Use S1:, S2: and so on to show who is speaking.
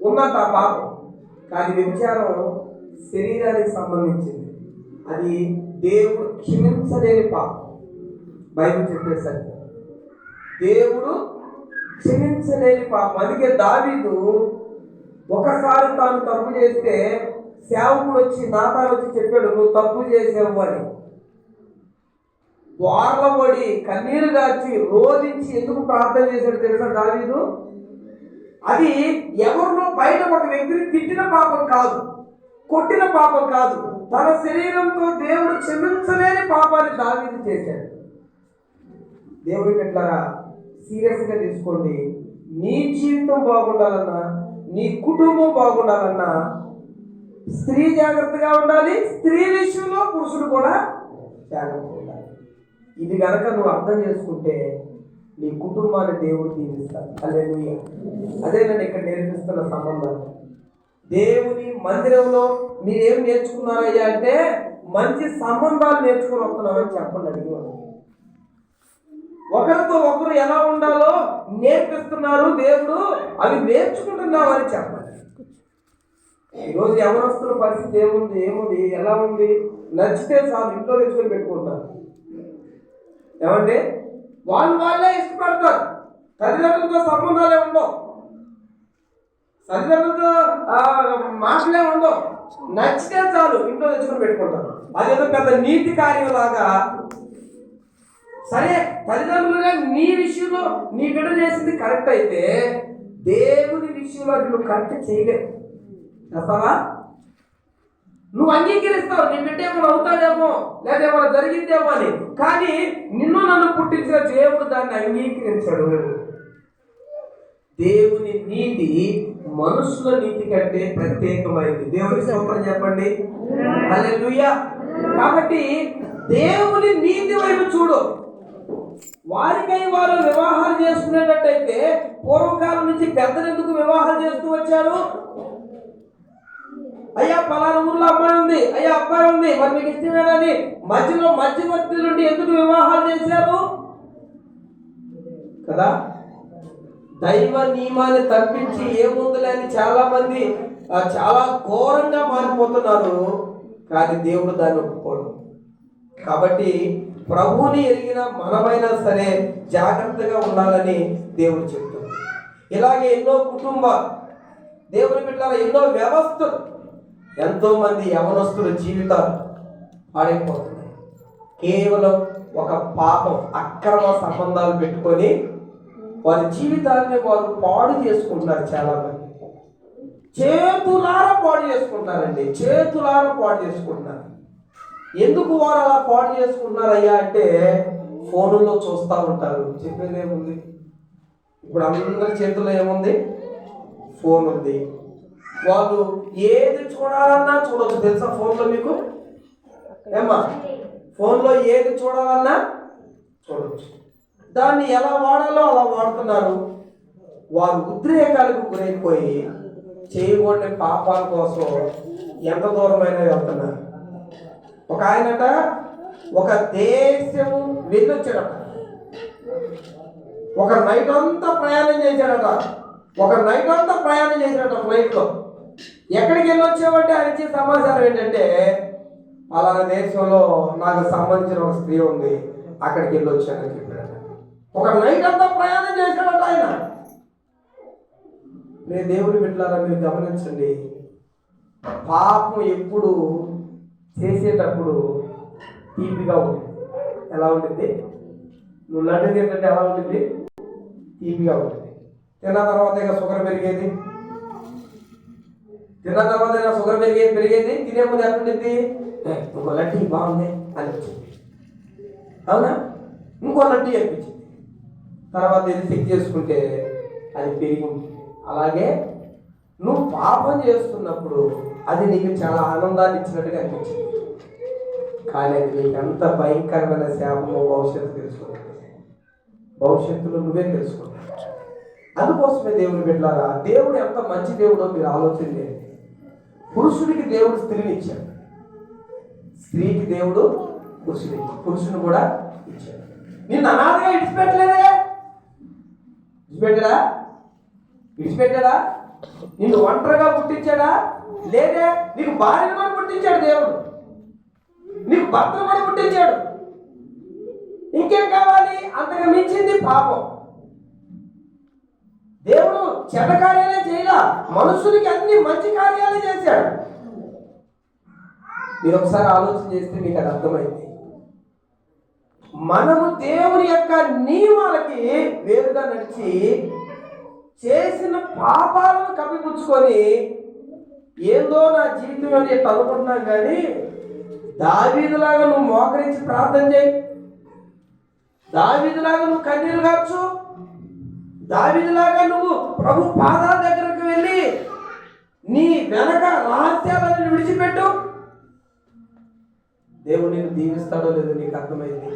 S1: ఉన్నంత పాపం. కానీ వ్యభిచారం శరీరానికి సంబంధించింది, అది దేవుడు క్షమించలేని పాపం. బైబిల్ చెప్పేసరికి దేవుడు క్షమించలేని పాపం. అందుకే దావీదు ఒకసారి తాను తప్పు చేస్తే సేవకుడు వచ్చి నాతాను వచ్చి చెప్పాడు, నువ్వు తప్పు చేసావు అని. వార్లబడి కన్నీరు గార్చి రోధించి ఎందుకు ప్రార్థన చేశాడు తెలుసా దావీదు? అది ఎవరినో బయట ఒక వ్యక్తిని తిట్టిన పాపం కాదు, కొట్టిన పాపం కాదు, తన శరీరంతో దేవుడు క్షమించలేని పాపాన్ని దావీదు చేశాడు. దేవుడి బిడ్డలారా, సీరియస్గా తీసుకోండి. నీ జీవితం బాగుండాలన్నా, నీ కుటుంబం బాగుండాలన్నా స్త్రీ జాగ్రత్తగా ఉండాలి, స్త్రీ విషయంలో పురుషుడు కూడా జాగ్రత్తగా ఉండాలి. ఇది కనుక నువ్వు అర్థం చేసుకుంటే నీ కుటుంబాన్ని దేవుడు దీవిస్తాడు. హల్లెలూయా. అదే నేను ఇక్కడ నేర్పిస్తున్న సంబంధాలు. దేవుని మందిరంలో మీరేం నేర్చుకున్నారయ్యా అంటే మంచి సంబంధాలు నేర్చుకుని వస్తున్నామని చెప్పండి. అడిగి ఒకరితో ఒకరు ఎలా ఉండాలో నేర్పిస్తున్నారు దేవుడు, అవి నేర్చుకుంటున్నావు అని చెప్పండి. ఈరోజు యవనస్తుల పరిస్థితి ఏముంది ఎలా ఉంది? నచ్చితే చాలు ఇంట్లో తెచ్చుకొని పెట్టుకుంటారు. ఏమంటే వాళ్ళే ఇష్టపడతారు, తల్లిదండ్రులతో సంబంధాలే ఉండవు, తల్లిదండ్రులతో మాటలే ఉండవు. నచ్చితే చాలు ఇంట్లో తెచ్చుకొని పెట్టుకుంటారు. అదేదో పెద్ద నీతి కార్యంలాగా. సరే, తల్లిదండ్రులుగా నీ విషయంలో నీ బిడ్డ చేసింది కరెక్ట్ అయితే దేవుని విషయంలో నువ్వు కరెక్ట్ చేయలేవు. చేస్తావా? నువ్వు అంగీకరిస్తావు, నీ బిడ్డ ఏమైనా అవుతాడేమో లేదా ఏమైనా జరిగిందేమో అని. కానీ నిన్ను నన్ను పుట్టించిన దేవుడు దాన్ని అంగీకరించాడు. దేవుని నీతి మనుషుల నీతి కంటే ప్రత్యేకమైంది. దేవుని స్తోత్రం చెప్పండి. హల్లెలూయా. కాబట్టి దేవుని నీతి వైపు చూడు. వారికై వారు వివాహాలు చేసుకునేటట్టయితే పూర్వకాలం నుంచి పెద్దలు ఎందుకు వివాహాలు చేస్తూ వచ్చారు? అయ్యా పలానా ఊర్లో అమ్మాయి ఉంది, అయ్యా అబ్బాయి ఉంది, మరి మీకు ఇష్టమేనని మధ్యవర్తి నుండి ఎందుకు వివాహాలు చేశారు కదా? దైవ నియమాన్ని తప్పించి ఏముందిలే అని చాలా మంది చాలా ఘోరంగా మారిపోతున్నారు. కానీ దేవుడు దాన్ని ఒప్పుకోడు. కాబట్టి ప్రభువుని ఎరిగిన మనమైనా సరే జాగ్రత్తగా ఉండాలని దేవుడు చెప్తున్నాడు. ఇలాగే ఎన్నో దేవుని బిడ్డల ఎన్నో వ్యవస్థలు, ఎంతో మంది యవనస్తుల జీవితాలు పాడైపోతున్నాయి. కేవలం ఒక పాపం, అక్రమ సంబంధాలు పెట్టుకొని వారి జీవితాన్ని వారు పాడు చేసుకుంటున్నారు. చాలా మంది చేతులారా పాడు చేసుకుంటారండి, చేతులారా పాడు చేసుకుంటున్నారు. ఎందుకు వారు అలా పాడు చేసుకుంటున్నారయ్యా అంటే ఫోన్లో చూస్తూ ఉంటారు. చెప్పేది ఏముంది? ఇప్పుడు అందరి చేతుల్లో ఏముంది? ఫోన్ ఉంది. వాళ్ళు ఏది చూడాలన్నా చూడవచ్చు. తెలుసా ఫోన్లో మీకు? ఏమ్మా, ఫోన్లో ఏది చూడాలన్నా చూడవచ్చు. దాన్ని ఎలా వాడాలో అలా వాడుతున్నారు. వారు ఉద్రేకాలకు గురైపోయి చేయకూడని పాపాల కోసం ఎంత దూరమైనా వెళ్తున్నారు. ఒక ఆయనట ఒక దేశం వెళ్ళొచ్చాడట, ఒక నైట్ అంతా ప్రయాణం చేశాడట ఫ్లైట్లో. ఎక్కడికి వెళ్ళొచ్చామంటే ఆయన ఇచ్చే సమాచారం ఏంటంటే అలాగే దేశంలో నాకు సంబంధించిన ఒక స్త్రీ ఉంది, అక్కడికి వెళ్ళొచ్చానని చెప్పాడట. ఒక నైట్ అంతా ప్రయాణం చేశాడట ఆయన. నేను దేవుని బిడ్డలారా, మీరు గమనించండి, పాపం ఎప్పుడు చేసేటప్పుడు తీపిగా ఉంటుంది. ఎలా ఉంటుంది? నువ్వు లడ్డు తింటే ఎలా ఉంటుంది? తీపిగా ఉంటుంది. తిన్న తర్వాత ఇక షుగర్ పెరిగేది, తినే ముందు ఎట్లుంటుంది? ఇంకో లడ్డీ బాగుంది అనిపించింది, అవునా? ఇంకో లడ్డీ అనిపించింది. తర్వాత ఇది చెక్ చేసుకుంటే అది పెరిగి ఉంటుంది. అలాగే నువ్వు పాపం చేస్తున్నప్పుడు అది నీకు చాలా ఆనందాన్ని ఇచ్చినట్టుగా అనిపించింది, కానీ అది నీకు ఎంత భయంకరమైన శాపమో భవిష్యత్తులో నువ్వే తెలుసుకుంటావు. అందుకోసమే దేవుని బిడ్డలారా, దేవుడు ఎంత మంచి దేవుడో మీరు ఆలోచన చేయండి. పురుషుడికి దేవుడు స్త్రీని ఇచ్చాడు, స్త్రీకి దేవుడు పురుషుని కూడా ఇచ్చాడు. నిన్ను అనాథగా విడిచిపెట్టలేదే, విడిచిపెట్టాడా? నిన్ను ఒంటరిగా పుట్టించాడా? లేదే. నీకు భార్యను కూడా పుట్టించాడు దేవుడు, నీకు భర్తను కూడా పుట్టించాడు. ఇంకేం కావాలి? అంతకు మించింది పాపం. దేవుడు చెడ్డ కార్యాలే చేయలా, మనుషులకి అన్ని మంచి కార్యాలే చేశాడు. మీరు ఒకసారి ఆలోచన చేస్తే మీకు అది అర్థమైంది. మనము దేవుని యొక్క నియమాలకి వేరుగా నడిచి చేసిన పాపాలను కప్పిపుచ్చుకొని ఏందో నా జీవితం అని అనుకుంటున్నాం. కానీ దావీదులాగా నువ్వు మోకరించి ప్రార్థన చేయి, దావీదులాగా నువ్వు కన్నీరు గార్చు, దావీదులాగా నువ్వు ప్రభు పాదాల దగ్గరకు వెళ్ళి నీ వెనక రహస్యాలను విడిచిపెట్టు. దేవుడు నిన్ను దీవిస్తాడో లేదో నీకు అర్థమైంది.